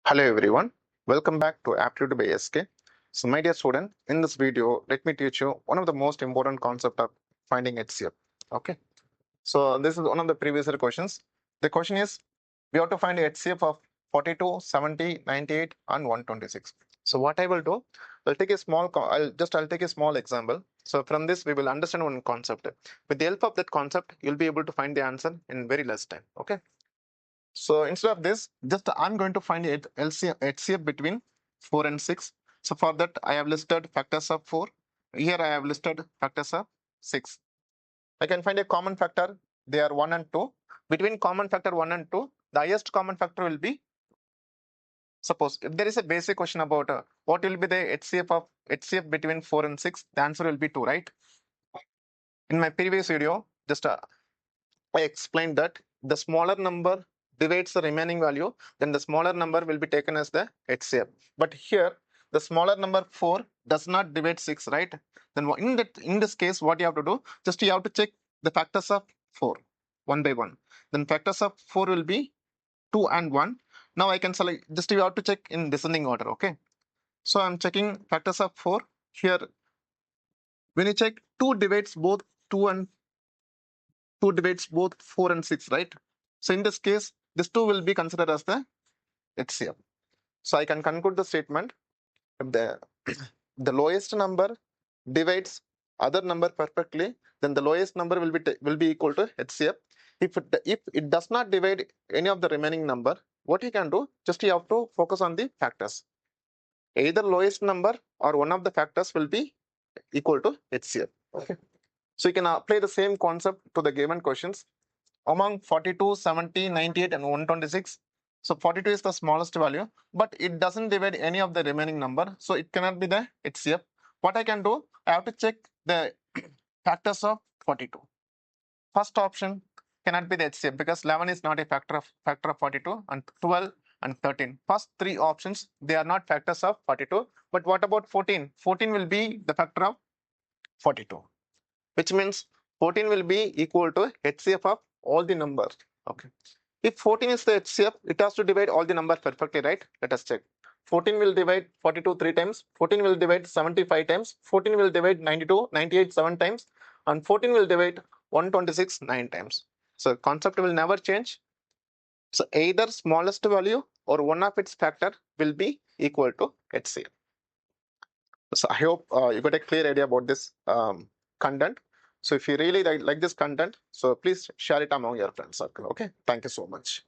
Hello everyone, welcome back to Aptitude by SK. So my dear student, in this video, let me teach you one of the most important concept of finding HCF. Okay, so this is one of the previous year questions. The question is, we have to find HCF of 42, 70, 98 and 126. So what I will do, I'll take a I'll take a small example. So from this we will understand one concept. With the help of that concept, you'll be able to find the answer in very less time. Okay. So instead of this, just I'm going to find it LCM, HCF between 4 and 6. So for that, I have listed factors of 4. Here I have listed factors of 6. I can find a common factor. They are 1 and 2. Between common factor 1 and 2, the highest common factor will be, suppose if there is a basic question about what will be the HCF between 4 and 6, the answer will be 2, right? In my previous video, just I explained that the smaller number divides the remaining value, then the smaller number will be taken as the HCF. But here, the smaller number 4 does not divide 6, right? Then in this case, what you have to do, just you have to check the factors of 4, one by one. Then factors of 4 will be 2 and 1. Now I can select, just you have to check in descending order, okay? So I'm checking factors of 4. Here, when you check 2 divides both 2 and 2 divides both 4 and 6, right? So in this case, this 2 will be considered as the HCF. So I can conclude the statement, if the lowest number divides other number perfectly, then the lowest number will be equal to HCF. If it does not divide any of the remaining number, what you can do, just you have to focus on the factors. Either lowest number or one of the factors will be equal to HCF. Okay. So you can apply the same concept to the given questions. Among 42, 70, 98 and 126, so 42 is the smallest value, but it doesn't divide any of the remaining number, so it cannot be the HCF. What I can do, I have to check the factors of 42. First option cannot be the HCF because 11 is not a factor of 42, and 12 and 13. First three options, they are not factors of 42. But what about 14? 14 will be the factor of 42, which means 14 will be equal to HCF of all the numbers. Okay. If 14 is the HCF, it has to divide all the numbers perfectly, right? Let us check. 14 will divide 42 3 times, 14 will divide 75 times, 14 will divide 98 7 times, and 14 will divide 126 9 times. So concept will never change. So either smallest value or one of its factor will be equal to HCF. So I hope you got a clear idea about this content. So if you really like this content, so please share it among your friends circle. Okay. Thank you so much.